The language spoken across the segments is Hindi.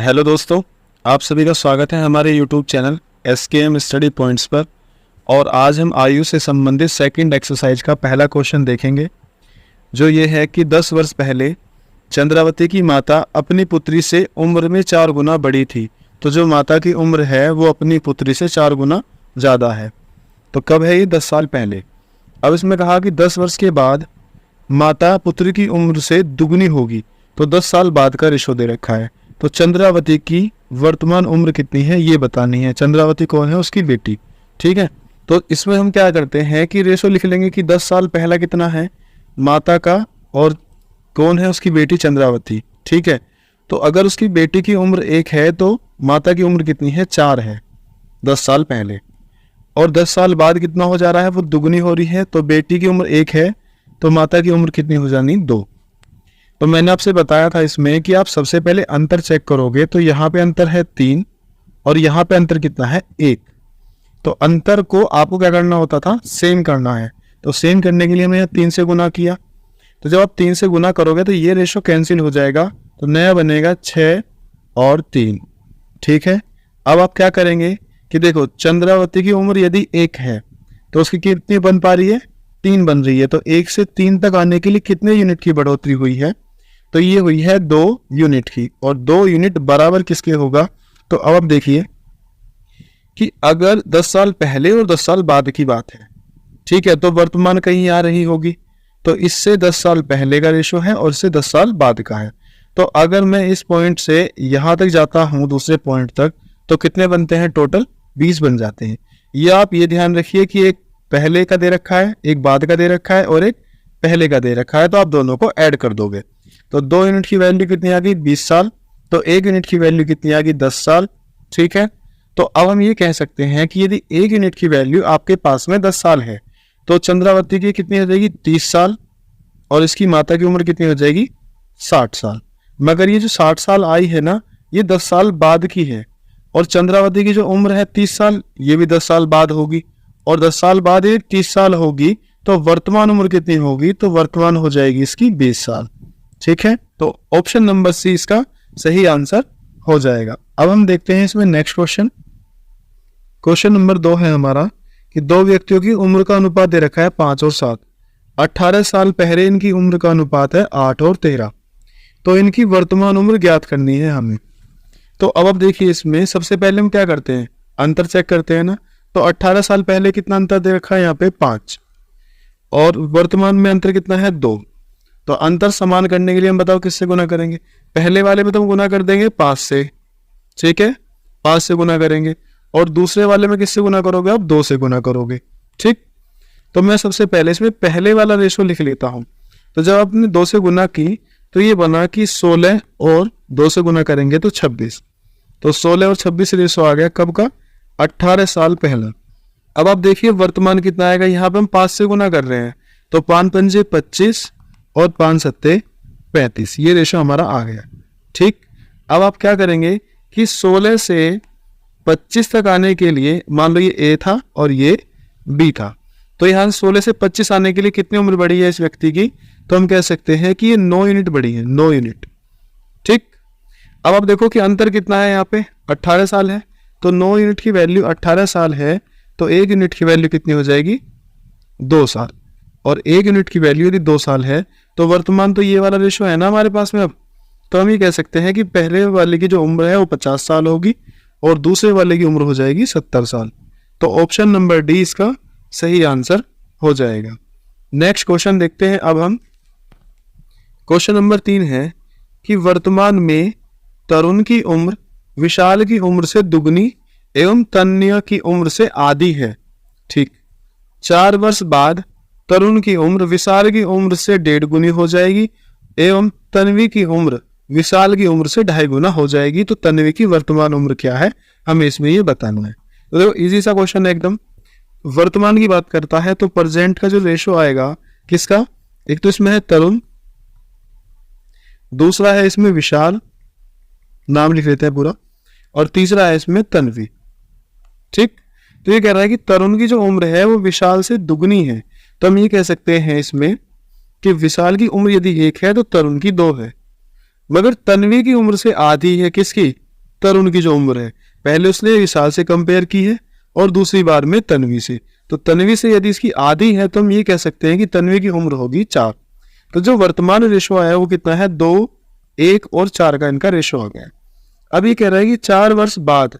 हेलो दोस्तों, आप सभी का स्वागत है हमारे YouTube channel SKM study points पर। और आज हम आयु से संबंधित सेकंड एक्सरसाइज का पहला क्वेश्चन देखेंगे, जो ये है कि 10 वर्ष पहले चंद्रावती की माता अपनी पुत्री से उम्र में 4 गुना बड़ी थी। तो जो माता की उम्र है वो अपनी पुत्री से 4 गुना ज़्यादा है। तो कब है ये? 10 साल पहले। अब इसमें कहा कि 10 वर्ष के बाद माता पुत्री की उम्र से दुगनी होगी, तो 10 साल बाद का रेशो दे रखा है। तो चंद्रावती की वर्तमान उम्र कितनी है ये बतानी है। चंद्रावती कौन है? उसकी बेटी। ठीक है, तो इसमें हम क्या करते हैं कि रेशो लिख लेंगे कि 10 साल पहला कितना है माता का, और कौन है? उसकी बेटी चंद्रावती। ठीक है, तो अगर उसकी बेटी की उम्र 1 है तो माता की उम्र कितनी है? 4 है 10 साल पहले। और 10 साल बाद कितना हो जा रहा है? वो दुगनी हो रही है। तो बेटी की उम्र 1 है तो माता की उम्र कितनी हो जानी? 2। तो मैंने आपसे बताया था इसमें कि आप सबसे पहले अंतर चेक करोगे, तो यहाँ पे अंतर है 3 और यहाँ पे अंतर कितना है? 1। तो अंतर को आपको क्या करना होता था? सेम करना है। तो सेम करने के लिए मैंने 3 से गुना किया। तो जब आप 3 से गुना करोगे तो ये रेशो कैंसिल हो जाएगा, तो नया बनेगा 6 और 3। ठीक है, अब आप क्या करेंगे कि देखो चंद्रावती की उम्र यदि 1 है तो उसकी कितनी बन पा रही है? 3 बन रही है। तो 1 से 3 तक आने के लिए कितने यूनिट की बढ़ोतरी हुई है? तो ये हुई है 2 यूनिट की। और 2 यूनिट बराबर किसके होगा? तो अब आप देखिए कि अगर 10 साल पहले और 10 साल बाद की बात है, ठीक है, तो वर्तमान कहीं आ रही होगी। तो इससे 10 साल पहले का रेशो है और इससे 10 साल बाद का है। तो अगर मैं इस पॉइंट से यहां तक जाता हूं दूसरे पॉइंट तक, तो कितने बनते हैं? टोटल 20 बन जाते हैं। ये आप ये ध्यान रखिए कि एक पहले का दे रखा है, एक बाद का दे रखा है और एक पहले का दे रखा है। तो आप दोनों को ऐड कर दोगे तो 2 यूनिट की वैल्यू कितनी आ गई? 20 साल। तो 1 यूनिट की वैल्यू कितनी आ गई? 10 साल। ठीक है, तो अब हम ये कह सकते हैं कि यदि 1 यूनिट की वैल्यू आपके पास में 10 साल है तो चंद्रावती की कितनी हो जाएगी? 30 साल। और इसकी माता की उम्र कितनी हो जाएगी? 60 साल। मगर ये जो 60 साल आई है ना, ये 10 साल बाद की है। और चंद्रावती की जो उम्र है 30 साल, ये भी 10 साल बाद होगी। और 10 साल बाद ये 30 साल होगी, तो वर्तमान उम्र कितनी होगी? तो वर्तमान हो जाएगी इसकी 20 साल। ठीक है, तो ऑप्शन नंबर सी इसका सही आंसर हो जाएगा। अब हम देखते हैं इसमें नेक्स्ट क्वेश्चन। क्वेश्चन नंबर 2 है हमारा कि 2 व्यक्तियों की उम्र का अनुपात दे रखा है 5 और 7। 18 साल पहले इनकी उम्र का अनुपात है 8 और 13। तो इनकी वर्तमान उम्र ज्ञात करनी है हमें। तो अब आप देखिए इसमें सबसे पहले हम क्या करते हैं? अंतर चेक करते हैं ना। तो 18 साल पहले कितना अंतर दे रखा है? यहाँ पे 5। और वर्तमान में अंतर कितना है? 2। तो अंतर समान करने के लिए हम बताओ किससे गुना करेंगे? पहले वाले में तो हम गुना कर देंगे 5 से। ठीक है, 5 से गुना करेंगे। और दूसरे वाले में किससे गुना करोगे? आप 2 से गुना करोगे। ठीक, तो मैं सबसे पहले इसमें पहले वाला रेशो लिख लेता हूं। तो जब आपने 2 से गुना की तो ये बना कि 16 और 2 से गुना करेंगे तो 26। तो 16 और 26 रेशो आ गया कब का? 18 साल पहला। अब आप देखिए वर्तमान कितना आएगा? यहाँ पे हम 5 से गुना कर रहे हैं, तो 5 पंजे 25 और 5 सत्ते 35। ये रेशो हमारा आ गया। ठीक, अब आप क्या करेंगे कि 16 से 25 तक आने के लिए, मान लो ये ए था और ये बी था, तो यहाँ 16 से 25 आने के लिए कितनी उम्र बढ़ी है इस व्यक्ति की? तो हम कह सकते हैं कि ये 9 यूनिट बढ़ी है, 9 यूनिट। ठीक, अब आप देखो कि अंतर कितना है? यहाँ पे 18 साल है, तो 9 यूनिट की वैल्यू 18 साल है, तो 1 यूनिट की वैल्यू कितनी हो जाएगी? 2 साल। और 1 यूनिट की वैल्यू यदि 2 साल है तो वर्तमान तो ये वाला रेशो है ना हमारे पास में। अब तो हम ये कह सकते हैं कि पहले वाले की जो उम्र है वो 50 साल होगी और दूसरे वाले की उम्र हो जाएगी 70 साल। तो ऑप्शन नंबर डी इसका सही आंसर हो जाएगा। नेक्स्ट क्वेश्चन देखते हैं अब हम। क्वेश्चन नंबर 3 है कि वर्तमान में तरुण की उम्र विशाल की उम्र से दुगनी एवं तन्य की उम्र से आधी है। ठीक, 4 वर्ष बाद तरुण की उम्र विशाल की उम्र से 1.5 गुनी हो जाएगी एवं तन्वी की उम्र विशाल की उम्र से 2.5 गुना हो जाएगी। तो तन्वी की वर्तमान उम्र क्या है हमें इसमें ये बताना है। तो देखो इजी सा क्वेश्चन है एकदम। वर्तमान की बात करता है तो प्रेजेंट का जो रेशो आएगा किसका? एक तो इसमें है तरुण, दूसरा है इसमें विशाल, नाम लिख लेते हैं पूरा, और तीसरा है इसमें तन्वी। ठीक, तो ये कह रहा है कि तरुण की जो उम्र है वो विशाल से दुगनी है। तो हम ये कह सकते हैं इसमें कि विशाल की उम्र यदि 1 है तो तरुण की 2 है, मगर तन्वी की उम्र से आधी है किसकी? तरुण की जो उम्र है, पहले उसने विशाल से कंपेयर की है और दूसरी बार में तन्वी से। तो तन्वी से यदि इसकी आधी है तो हम ये कह सकते हैं कि तन्वी की उम्र होगी 4। तो जो वर्तमान रेशो आया वो कितना है, 2, 1 और 4 का इनका रेशो आ गया। अब ये कह रहा है कि 4 वर्ष बाद,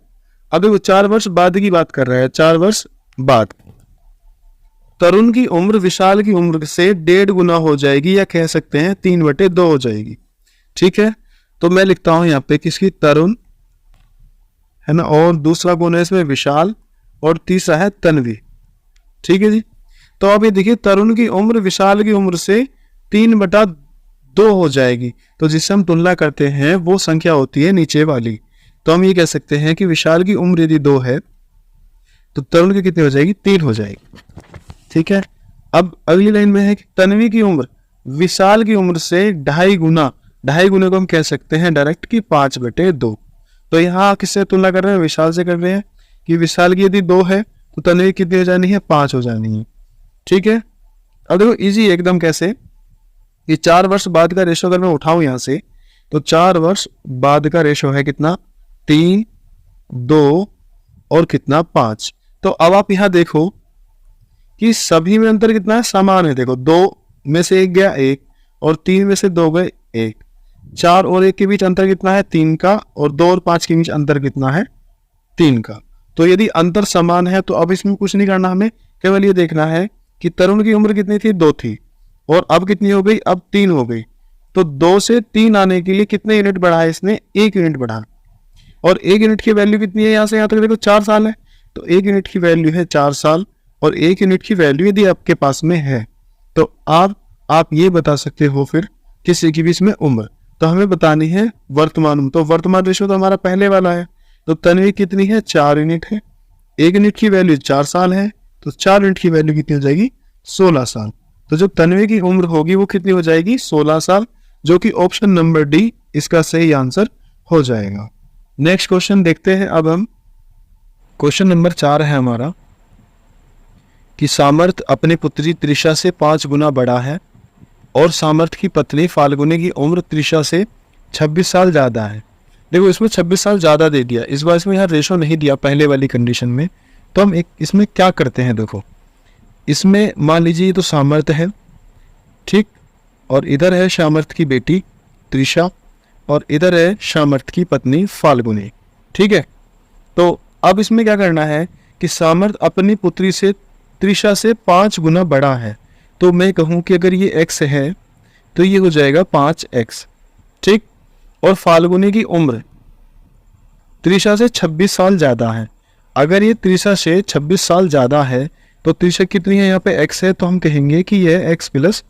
अब वो 4 वर्ष बाद की बात कर रहा है, 4 वर्ष बाद तरुण की उम्र विशाल की उम्र से 1.5 गुना हो जाएगी, या कह सकते हैं 3/2 हो जाएगी। ठीक है, तो मैं लिखता हूं यहाँ पे किसकी, तरुण है ना, और दूसरा कौन है इसमें, विशाल, और तीसरा है तन्वी। ठीक है जी। तो अब ये देखिए तरुण की उम्र विशाल की उम्र से 3/2 हो जाएगी, तो जिससे हम तुलना करते हैं वो संख्या होती है नीचे वाली। तो हम ये कह सकते हैं कि विशाल की उम्र यदि 2 है तो तरुण की कितनी हो जाएगी, 3 हो जाएगी। ठीक है, अब अगली लाइन में है कि तन्वी की उम्र विशाल की उम्र से 2.5 गुना, 2.5 गुने को हम कह सकते हैं डायरेक्ट की 5/2। तो यहाँ किससे तुलना कर रहे हैं, विशाल से कर रहे हैं कि विशाल की यदि 2 है तो तन्वी कितनी हो जानी है, 5 हो जानी है। ठीक है, अब देखो इजी एकदम, कैसे कि 4 वर्ष बाद का रेशो अगर मैं उठाऊं यहाँ से, तो 4 वर्ष बाद का रेशो है कितना, 3, 2 और कितना 5। तो अब आप यहाँ देखो कि सभी में अंतर कितना है, समान है। देखो 2 में से 1 गया 1 और 3 में से 2 गए 1, 4 और 1 के बीच अंतर कितना है, 3 का, और 2 और 5 के बीच अंतर कितना है, 3 का। तो यदि अंतर समान है तो अब इसमें कुछ नहीं करना, हमें केवल ये देखना है कि तरुण की उम्र कितनी थी, 2 थी, और अब कितनी हो गई, अब 3 हो गई। तो 2 से 3 आने के लिए कितने यूनिट बढ़ा है इसने, 1 यूनिट बढ़ा, और 1 यूनिट की वैल्यू कितनी है, यहाँ से यहाँ तक देखो 4 साल है, तो 1 यूनिट की वैल्यू है 4 साल, और 1 यूनिट की वैल्यू यदि आपके पास में है तो आप ये बता सकते हो फिर किसी की भी इसमें उम्र, तो हमें बतानी है वर्तमान उम्र। तो वर्तमान रेशो तो हमारा पहले वाला है, तो तन्वी कितनी है, 4 यूनिट है, 1 यूनिट की वैल्यू 4 साल है, तो 4 यूनिट की वैल्यू कितनी हो जाएगी, 16 साल। तो जो तन्वी की उम्र होगी वो कितनी हो जाएगी, 16 साल, जो कि ऑप्शन नंबर डी इसका सही आंसर हो जाएगा। नेक्स्ट क्वेश्चन देखते हैं अब हम, क्वेश्चन नंबर 4 है हमारा कि सामर्थ्य अपनी पुत्री त्रिशा से 5 गुना बड़ा है और सामर्थ्य की पत्नी फाल्गुनी की उम्र त्रिशा से 26 साल ज़्यादा है। देखो इसमें 26 साल ज़्यादा दे दिया, इस बार इसमें यहाँ रेशो नहीं दिया पहले वाली कंडीशन में। तो हम एक इसमें क्या करते हैं, देखो इसमें मान लीजिए ये तो सामर्थ्य है, ठीक, और इधर है सामर्थ्य की बेटी त्रिशा, और इधर है सामर्थ्य की पत्नी फाल्गुनी। ठीक है, तो अब इसमें क्या करना है कि सामर्थ्य अपनी पुत्री से त्रिशा से 5 गुना बड़ा है, तो मैं कहूँ कि अगर ये x है तो ये हो जाएगा 5x। ठीक, और फाल्गुनी की उम्र त्रिशा से 26 साल ज़्यादा है। अगर ये त्रिशा से 26 साल ज़्यादा है तो त्रिशा कितनी है, यहाँ पे x है, तो हम कहेंगे कि यह x +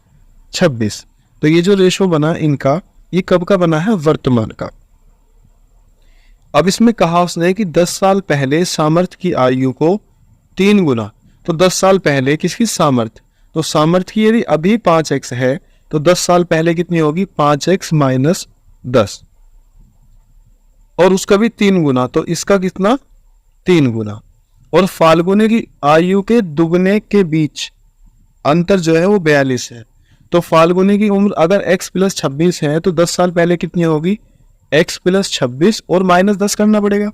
26। तो ये जो रेशो बना इनका, ये कब का बना है, वर्तमान का। अब इसमें कहा उसने कि 10 साल पहले सामर्थ्य की आयु को 3 गुना, तो 10 साल पहले किसकी, सामर्थ्य, तो सामर्थ्य की यदि अभी 5x है तो 10 साल पहले कितनी होगी, 5x - 10, और उसका भी 3 गुना, तो इसका कितना, 3 गुना। और फाल्गुनी की आयु के दुगने के बीच अंतर जो है वो 42 है। तो फाल्गुनी की उम्र अगर x + 26 है तो 10 साल पहले कितनी होगी, x + 26 और -10 करना पड़ेगा,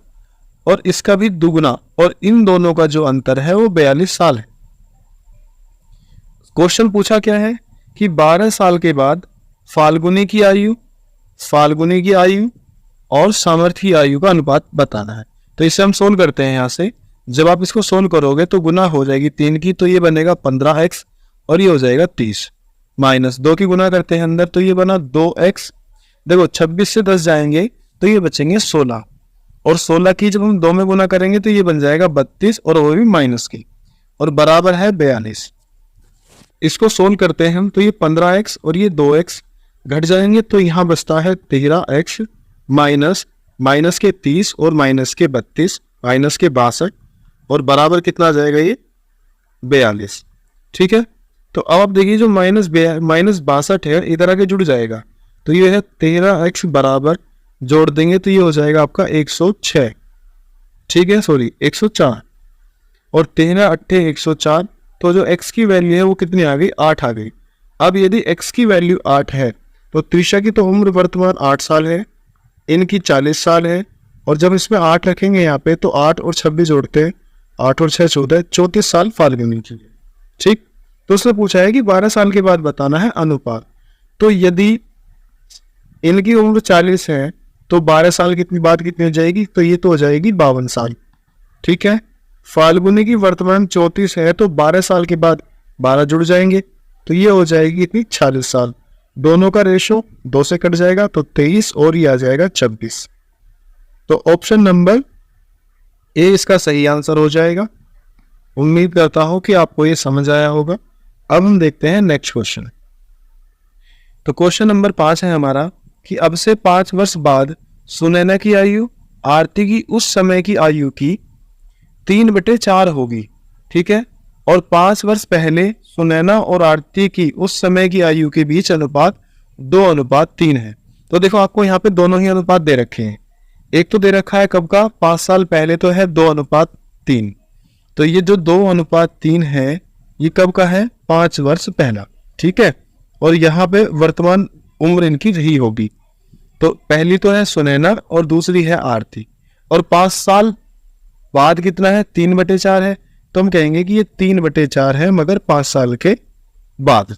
और इसका भी दुगना, और इन दोनों का जो अंतर है वो 42 साल है। क्वेश्चन पूछा क्या है कि 12 साल के बाद फाल्गुनी की आयु और सामर्थ्य की आयु का अनुपात बताना है। तो इसे हम सोल्व करते हैं। यहाँ से जब आप इसको सोल्व करोगे तो गुना हो जाएगी 3 की, तो ये बनेगा 15x, और ये हो जाएगा 30, -2 की गुना करते हैं अंदर, तो ये बना 2x। देखो 26 से 10 जाएंगे तो ये बचेंगे 16, और 16 की जब हम 2 में गुना करेंगे तो ये बन जाएगा 32, और वो भी माइनस की, और बराबर है 42। इसको सोल्व करते हैं हम, तो ये 15x और ये 2x घट जाएंगे, तो यहाँ बचता है 13x माइनस के 30 और माइनस के 32 माइनस के 62, और बराबर कितना आ जाएगा, ये 42। ठीक है, तो अब आप देखिए जो -62 है इधर आके जुड़ जाएगा, तो ये है 13x बराबर, जोड़ देंगे तो ये हो जाएगा आपका 106। ठीक है, सॉरी 104, और 13 × 8 = 104, तो जो x की वैल्यू है वो कितनी आ गई, 8 आ गई। अब यदि x की वैल्यू 8 है तो त्रिशा की तो उम्र वर्तमान 8 साल है, इनकी 40 साल है, और जब इसमें 8 रखेंगे यहाँ पे तो 8 और 26 जोड़ते हैं, 8 और 6 14, 34 साल फाल्गुनी की। ठीक, तो उसने पूछा है कि 12 साल के बाद बताना है अनुपात। तो यदि इनकी उम्र 40 है तो 12 साल कितनी बाद कितनी हो जाएगी, तो ये तो हो जाएगी 52 साल। ठीक है, फाल्गुनी की वर्तमान 34 है तो 12 साल के बाद 12 जुड़ जाएंगे तो ये हो जाएगी इतनी 46 साल। दोनों का रेशो 2 से कट जाएगा तो 23 और ये आ जाएगा 26। तो ऑप्शन नंबर ए इसका सही आंसर हो जाएगा। उम्मीद करता हूं कि आपको ये समझ आया होगा। अब हम देखते हैं नेक्स्ट क्वेश्चन। तो क्वेश्चन नंबर 5 है हमारा कि अब से 5 वर्ष बाद सुनैना की आयु आरती की उस समय की आयु की 3/4 होगी। ठीक है, और 5 वर्ष पहले सुनैना और आरती की उस समय की आयु के बीच अनुपात 2:3 है। तो देखो आपको यहाँ पे दोनों ही अनुपात दे रखे हैं। एक तो दे रखा है कब का, 5 साल पहले, तो है 2:3। तो ये जो 2:3 है ये कब का है, 5 वर्ष पहला। ठीक है, और यहाँ पे वर्तमान उम्र इनकी रही होगी। तो पहली तो है सुनैना और दूसरी है आरती, और 5 साल बाद कितना है, 3/4 है। तो हम कहेंगे कि ये 3/4 है मगर 5 साल के बाद।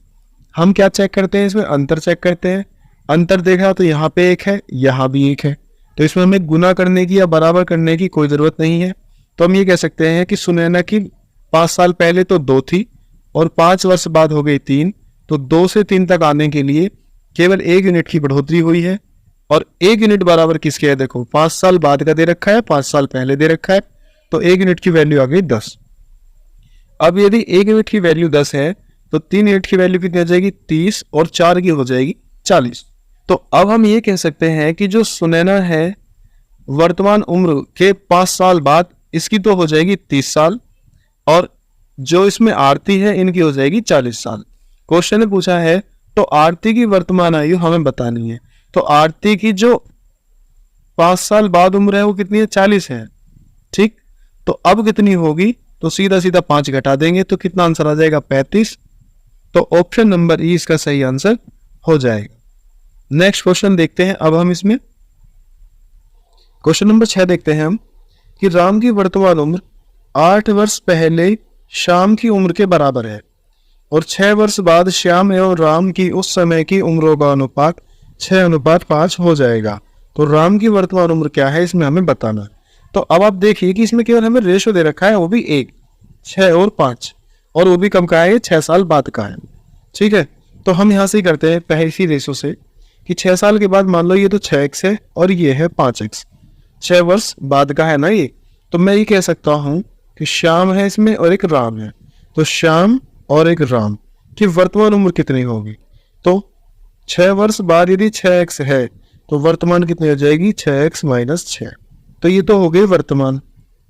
हम क्या चेक करते हैं, इसमें अंतर चेक करते हैं। अंतर देखा तो यहाँ पे 1 है, यहाँ भी 1 है, तो इसमें हमें गुना करने की या बराबर करने की कोई जरूरत नहीं है। तो हम ये कह सकते हैं कि सुनैना की 5 साल पहले तो 2 थी और 5 वर्ष बाद हो गई 3, तो 2 से 3 तक आने के लिए केवल 1 यूनिट की बढ़ोतरी हुई है। और 1 यूनिट बराबर किसके है, देखो 5 साल बाद का दे रखा है, 5 साल पहले दे रखा है, तो 1 यूनिट की वैल्यू आ गई 10। अब यदि 1 यूनिट की वैल्यू 10 है तो 3 यूनिट की वैल्यू कितनी हो जाएगी, 30, और 4 की हो जाएगी 40। तो अब हम ये कह सकते हैं कि जो सुनैना है वर्तमान उम्र के 5 साल बाद इसकी तो हो जाएगी 30 साल, और जो इसमें आरती है इनकी हो जाएगी 40 साल। क्वेश्चन ने पूछा है तो आरती की वर्तमान आयु हमें बतानी है। तो आरती की जो 5 साल बाद उम्र है वो कितनी है, 40 है। ठीक, तो अब कितनी होगी, तो सीधा सीधा 5 घटा देंगे तो कितना आंसर आ जाएगा, 35। तो ऑप्शन नंबर ई इसका सही आंसर हो जाएगा। नेक्स्ट क्वेश्चन देखते हैं अब हम इसमें। क्वेश्चन नंबर 6 देखते हैं हम कि राम की वर्तमान उम्र 8 वर्ष पहले श्याम की उम्र के बराबर है और 6 वर्ष बाद श्याम एवं राम की उस समय की उम्रों का अनुपात 6:5 हो जाएगा। तो राम की वर्तमान उम्र क्या है इसमें हमें बताना है। तो अब आप देखिए कि इसमें केवल हमें रेशो दे रखा है, वो भी 1, 6 और 5, और वो भी कब का है, 6 साल बाद का है। ठीक है, तो हम यहाँ से ही करते हैं पहले इसी रेशो से कि 6 साल के बाद मान लो ये तो 6x है और ये है 5x, 6 वर्ष बाद का है ना ये। तो मैं ये कह सकता हूँ कि श्याम है इसमें और एक राम है, तो श्याम और एक राम की वर्तमान उम्र कितनी होगी। तो 6 वर्ष बाद यदि 6x है तो वर्तमान कितनी हो जाएगी, 6x - 6। तो ये तो हो गई वर्तमान।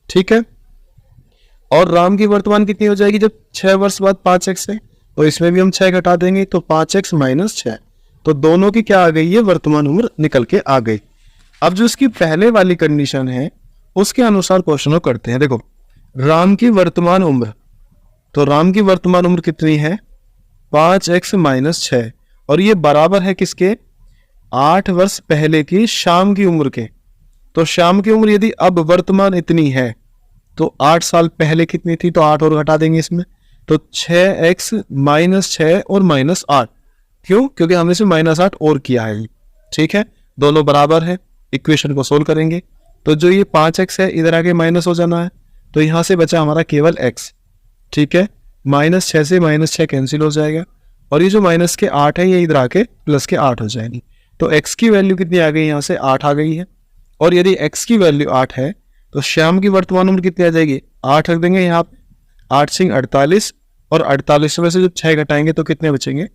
ठीक है, और राम की वर्तमान कितनी हो जाएगी जब 6 वर्ष बाद 5x है, तो इसमें भी हम 6 घटा देंगे तो 5x - 6। तो दोनों की क्या आ गई है, वर्तमान उम्र निकल के आ गई। अब जो इसकी पहले वाली कंडीशन है उसके अनुसार क्वेश्चन को करते हैं। देखो राम की वर्तमान उम्र, तो राम की वर्तमान उम्र कितनी है, 5x - 6, और ये बराबर है किसके, 8 वर्ष पहले की श्याम की उम्र के। तो श्याम की उम्र यदि अब वर्तमान इतनी है तो 8 साल पहले कितनी थी, तो 8 और घटा देंगे इसमें, तो 6x - 6 और -8। क्यों, क्योंकि हमने इसमें -8 और किया है। ठीक है, दोनों बराबर है, इक्वेशन को सोल्व करेंगे तो जो ये 5x है इधर आके माइनस हो जाना है, तो यहाँ से बचा हमारा केवल x। ठीक है, -6 से -6 कैंसिल हो जाएगा, और ये जो माइनस के 8 है ये इधर आके प्लस के 8 हो जाएगी। तो x की वैल्यू कितनी आ गई, यहाँ से 8 आ गई है। और यदि x की वैल्यू 8 है तो श्याम की वर्तमान उम्र कितनी आ जाएगी, 8 रख देंगे यहाँ पे, 8 सिंह 48, और 48 में से जब 6 घटाएंगे तो कितने बचेंगे,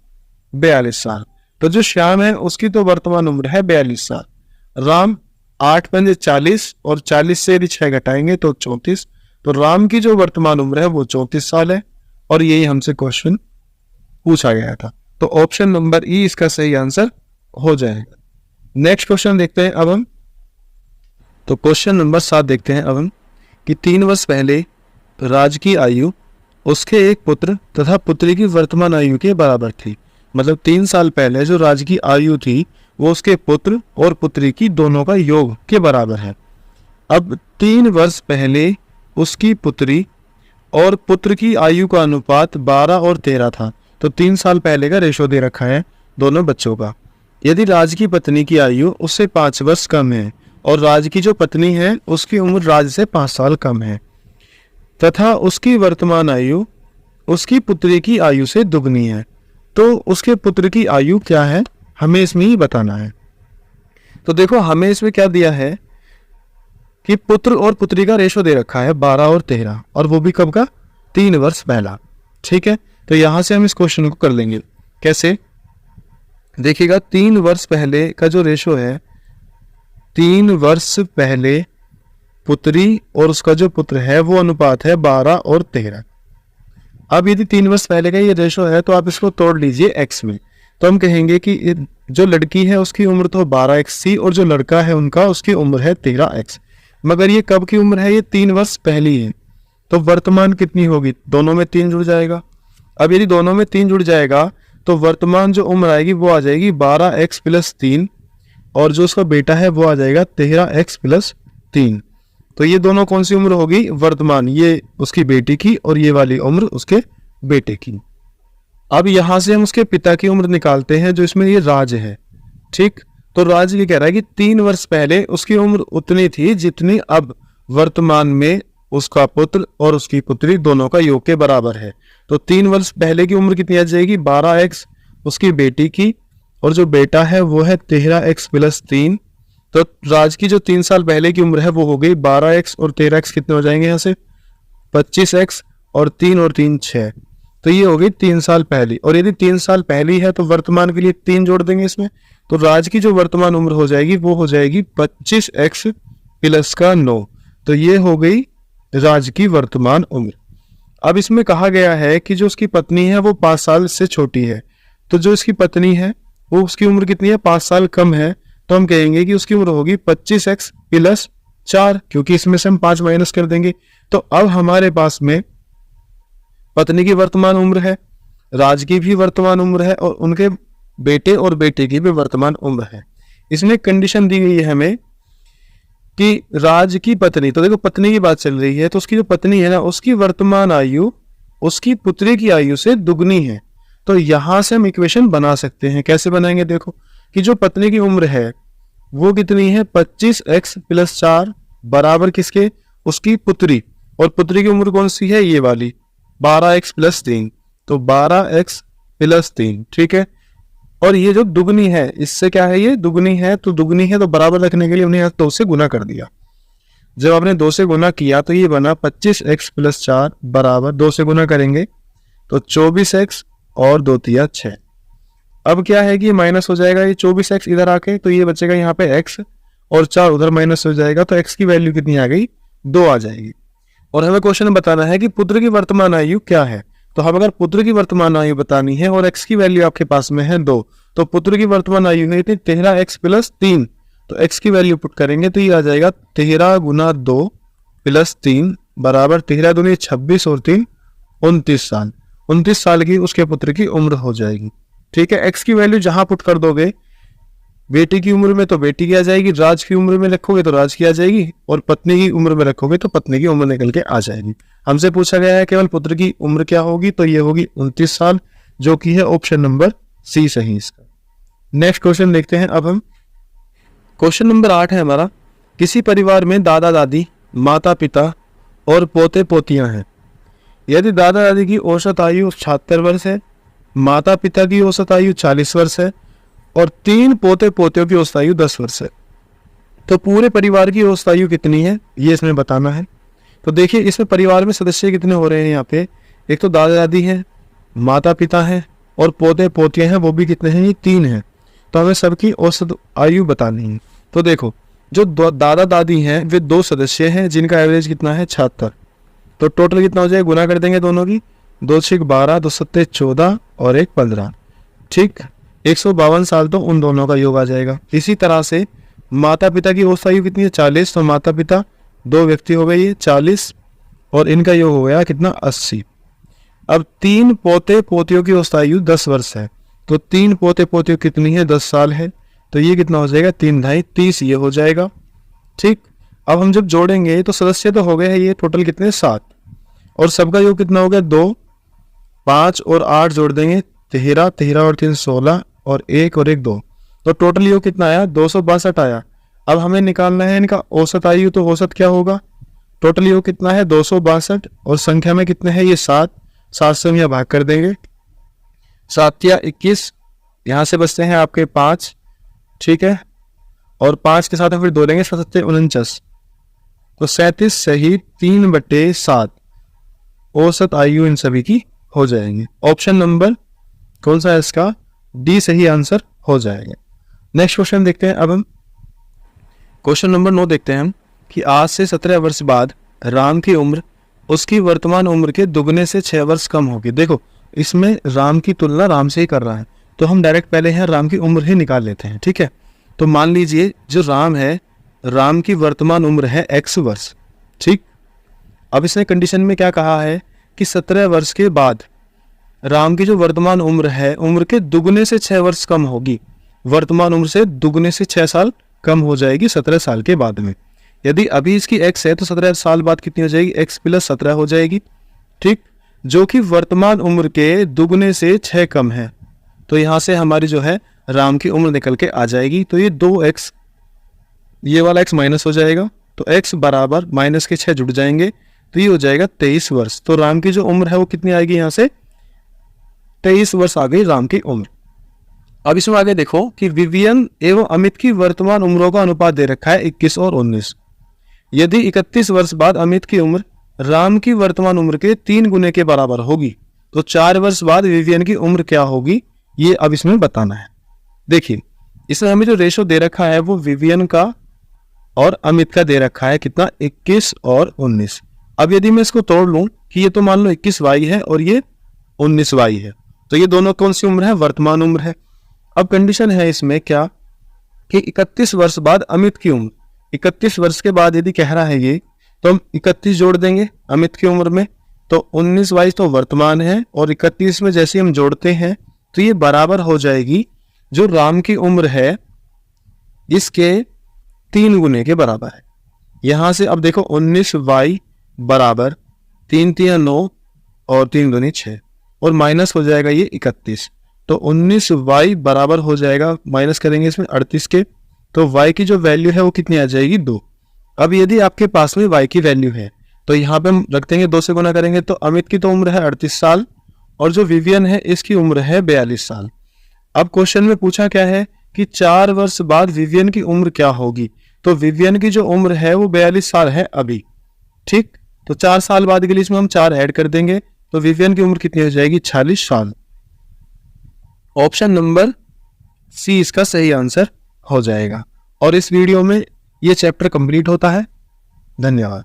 42 साल। तो जो श्याम है उसकी तो वर्तमान उम्र है 42 साल। राम 8 पंजे 40, और 40 से यदि 6 घटाएंगे तो 34। तो राम की जो वर्तमान उम्र है वो 34 साल है, और यही हमसे क्वेश्चन पूछा गया था। तो ऑप्शन नंबर ई इसका सही आंसर हो जाएगा। नेक्स्ट क्वेश्चन देखते हैं अब हम। तो क्वेश्चन नंबर 7 देखते हैं अब हम कि 3 वर्ष पहले राज की आयु उसके एक पुत्र तथा पुत्री की वर्तमान आयु के बराबर थी। मतलब 3 साल पहले जो राज की आयु थी वो उसके पुत्र और पुत्री की दोनों का योग के बराबर है। अब 3 वर्ष पहले उसकी पुत्री और पुत्र की आयु का अनुपात 12 और 13 था। तो 3 साल पहले का रेशो दे रखा है दोनों बच्चों का। यदि राज की पत्नी की आयु उससे 5 वर्ष कम है और राज की जो पत्नी है उसकी उम्र राज से 5 साल कम है तथा उसकी वर्तमान आयु उसकी पुत्री की आयु से दुगनी है, तो उसके पुत्र की आयु क्या है हमें इसमें ही बताना है। तो देखो हमें इसमें क्या दिया है कि पुत्र और पुत्री का रेशो दे रखा है 12 और 13, और वो भी कब का 3 वर्ष पहला। ठीक है, तो यहां से हम इस क्वेश्चन को कर लेंगे। कैसे, देखिएगा 3 वर्ष पहले का जो रेशो है, 3 वर्ष पहले पुत्री और उसका जो पुत्र है वो अनुपात है 12 और 13। अब यदि 3 वर्ष पहले का ये रेशो है तो आप इसको तोड़ लीजिए x में, तो हम कहेंगे कि जो लड़की है उसकी उम्र तो 12x थी और जो लड़का है उनका उसकी उम्र है 13x। मगर ये कब की उम्र है, ये 3 वर्ष पहली है, तो वर्तमान कितनी होगी, दोनों में 3 जुड़ जाएगा। अब यदि दोनों में 3 जुड़ जाएगा तो वर्तमान जो उम्र आएगी वो आ जाएगी 12x + 3, और जो उसका बेटा है वो आ जाएगा 13x + 3। तो ये दोनों कौन सी उम्र होगी, वर्तमान, ये उसकी बेटी की और ये वाली उम्र उसके बेटे की। अब यहां से हम उसके पिता की उम्र निकालते हैं जो इसमें ये राज है। ठीक, तो राज ये कह रहा है कि 3 वर्ष पहले उसकी उम्र उतनी थी जितनी अब वर्तमान में उसका पुत्र और उसकी पुत्री दोनों का योग के बराबर है। तो 3 वर्ष पहले की उम्र कितनी आ जाएगी, 12x उसकी बेटी की, और जो बेटा है वो है 13x + 3। तो राज की जो 3 साल पहले की उम्र है वो हो गई 12x, और 13x कितने हो जाएंगे यहाँ से 25x, और 3 और 3 6। तो ये हो गई 3 साल पहली, और यदि 3 साल पहली है तो वर्तमान के लिए 3 जोड़ देंगे इसमें, तो राज की जो वर्तमान उम्र हो जाएगी वो हो जाएगी 25x + 9। तो ये हो गई राज की वर्तमान उम्र। अब इसमें कहा गया है कि जो उसकी पत्नी है वो 5 साल से छोटी है, तो जो इसकी पत्नी है वो उसकी उम्र कितनी है, 5 साल कम है, तो हम कहेंगे कि उसकी उम्र होगी 25x + 4, क्योंकि इसमें से हम 5 माइनस कर देंगे। तो अब हमारे पास में पत्नी की वर्तमान उम्र है, राज की भी वर्तमान उम्र है, और उनके बेटे और बेटे की भी वर्तमान उम्र है। इसमें कंडीशन दी गई है हमें कि राज की पत्नी, तो देखो पत्नी की बात चल रही है, तो उसकी जो पत्नी है ना उसकी वर्तमान आयु उसकी पुत्री की आयु से दुगनी है। तो यहां से हम इक्वेशन बना सकते हैं। कैसे बनाएंगे, देखो कि जो पत्नी की उम्र है वो कितनी है, 25x + 4 बराबर किसके, उसकी पुत्री, और पुत्री की उम्र कौन सी है, ये वाली 12x + 3, तो 12x + 3। ठीक है, और ये जो दुगनी है इससे क्या है, ये दुगनी है, तो दुगनी है तो बराबर रखने के लिए उन्हें 2 से गुना कर दिया। जब आपने 2 से गुना किया तो ये बना 25x + 4 बराबर 2 से गुना करेंगे तो 24x, और 2 तिया 6। अब क्या है कि माइनस हो जाएगा, ये 24x इधर आके, तो ये बचेगा यहाँ पे x, और 4 उधर माइनस हो जाएगा, तो x की वैल्यू कितनी आ गई, 2 आ जाएगी। और हमें क्वेश्चन में बताना है कि पुत्र की वर्तमान आयु क्या है। तो हम अगर पुत्र की वर्तमान आयु बतानी है और x की वैल्यू आपके पास में है 2, तो पुत्र की वर्तमान आयु है 13x + 3, तो x की वैल्यू पुट करेंगे तो ये आ जाएगा 13 × 2 + 3 बराबर 13 दूनी 26 और 3 29 साल। 29 साल की उसके पुत्र की उम्र हो जाएगी। ठीक है, x की वैल्यू जहां पुट कर दोगे, बेटी की उम्र में तो बेटी की आ जाएगी, राज की उम्र में रखोगे तो राज की आ जाएगी, और पत्नी की उम्र में रखोगे तो पत्नी की उम्र निकल के आ जाएगी। हमसे पूछा गया है केवल पुत्र की उम्र क्या होगी, तो ये होगी 29 साल, जो कि है ऑप्शन नंबर सी सही इसका। नेक्स्ट क्वेश्चन देखते हैं अब हम। क्वेश्चन नंबर 8 है हमारा, किसी परिवार में दादा दादी, माता पिता और पोते पोतियां हैं। यदि दादा दादी की औसत आयु 76 वर्ष है, माता पिता की औसत आयु 40 वर्ष है, और 3 पोते पोतियों की औसत आयु 10 वर्ष है, तो पूरे परिवार की औसत आयु कितनी है ये इसमें बताना है। तो देखिए इसमें परिवार में सदस्य कितने हो रहे हैं, यहाँ पे एक तो दादा दादी है, माता पिता है, और पोते पोतियां हैं, वो भी कितने हैं, ये 3 हैं। तो हमें सबकी औसत आयु बतानी है। तो देखो जो दादा दादी हैं वे 2 सदस्य हैं जिनका एवरेज कितना है 76, तो टोटल कितना हो जाएगा, गुना कर देंगे दोनों की, 2 × 12, 2 × 7 14 और 1 15। ठीक, 152 साल तो उन दोनों का योग आ जाएगा। इसी तरह से माता पिता की औसत आयु कितनी है 40, तो माता पिता 2 व्यक्ति हो गए ये 40, और इनका योग हो गया कितना 80। अब 3 पोते पोतियों की औसत आयु 10 वर्ष है, तो 3 पोते पोतियों कितनी है 10 साल है, तो ये कितना हो जाएगा 3 × 2 30 ये हो जाएगा। ठीक, अब हम जब जोड़ेंगे तो सदस्य तो हो गए हैं ये टोटल कितने 7, और सबका योग कितना हो गया 2, 5 और 8 जोड़ देंगे 13, 13 और 3 16 और 1 और 1 2, तो टोटल योग कितना आया 262 आया। अब हमें निकालना है इनका औसत आयु, तो औसत क्या होगा, टोटल योग कितना है 262 और संख्या में कितने हैं ये 7, 7 से हम यह भाग कर देंगे, 7 या 21, यहाँ से बचते हैं आपके 5, ठीक है, और 5 के साथ हम फिर 2 लेंगे 7 49, तो 37 सही 3/7 औसत आयु इन सभी की हो जाएंगे। ऑप्शन नंबर कौन सा है इसका, डी सही आंसर हो जाएगा। नेक्स्ट क्वेश्चन देखते हैं। अब हम क्वेश्चन नंबर 9 देखते हैं हम कि आज से 17 वर्ष बाद राम की उम्र उसकी वर्तमान उम्र के दुगने से 6 वर्ष कम होगी। देखो इसमें राम की तुलना राम से ही कर रहा है, तो हम डायरेक्ट पहले यहाँ राम की उम्र ही निकाल लेते हैं, ठीक है। तो मान लीजिए जो राम है, राम की वर्तमान उम्र है x वर्ष, ठीक। अब इसने कंडीशन में क्या कहा है कि 17 वर्ष के बाद राम की जो वर्तमान उम्र है, उम्र के दुगने से 6 वर्ष कम होगी, वर्तमान उम्र से दुगने से 6 साल कम हो जाएगी 17 साल के बाद में। यदि अभी इसकी x है तो 17 साल बाद कितनी हो जाएगी, x + 17 हो जाएगी, ठीक, जो कि वर्तमान उम्र के दुगने से 6 कम है। तो यहाँ से हमारी जो है राम की उम्र निकल के आ जाएगी। तो ये 2x, ये वाला x माइनस हो जाएगा, तो x बराबर माइनस के 6 जुड़ जाएंगे, तो ये हो जाएगा 23 वर्ष। तो राम की जो उम्र है वो कितनी आएगी, यहाँ से 23 वर्ष आ गई राम की उम्र। अब इसमें आगे देखो कि विवियन एवं अमित की वर्तमान उम्रों का अनुपात दे रखा है 21 और 19। यदि 31 वर्ष बाद अमित की उम्र राम की वर्तमान उम्र के 3 गुने के बराबर होगी, तो 4 वर्ष बाद विवियन की उम्र क्या होगी, ये अब इसमें बताना है। देखिए इसमें हमें जो रेशो दे रखा है वो विवियन का और अमित का दे रखा है कितना, 21 और 19। अब यदि मैं इसको तोड़ लूं कि ये तो मान लो 21y है और ये 19y है, तो ये दोनों कौन सी उम्र है, वर्तमान उम्र है। अब कंडीशन है इसमें क्या कि 31 वर्ष बाद अमित की उम्र, 31 वर्ष के बाद यदि कह रहा है ये, तो हम 31 जोड़ देंगे अमित की उम्र में, तो 19y तो वर्तमान है और 31 में जैसे हम जोड़ते हैं तो ये बराबर हो जाएगी जो राम की उम्र है इसके 3 गुने के बराबर है। यहां से अब देखो 19y बराबर 3 3 9 और 3 दूनी 6 और माइनस हो जाएगा ये 31, तो 19y बराबर हो जाएगा, माइनस करेंगे इसमें 38 के, तो y की जो वैल्यू है वो कितनी आ जाएगी 2। अब यदि आपके पास में y की वैल्यू है तो यहाँ पे हम रख देंगे 2 से गुना करेंगे, तो अमित की तो उम्र है 38 साल और जो विवियन है इसकी उम्र है 42 साल। अब क्वेश्चन में पूछा क्या है कि 4 वर्ष बाद विवियन की उम्र क्या होगी, तो विवियन की जो उम्र है वो 42 साल है अभी, ठीक। तो 4 साल बाद के लिए इसमें हम 4 ऐड कर देंगे, तो विवियन की उम्र कितनी हो जाएगी 46 साल। ऑप्शन नंबर सी इसका सही आंसर हो जाएगा। और इस वीडियो में ये चैप्टर कंप्लीट होता है। धन्यवाद।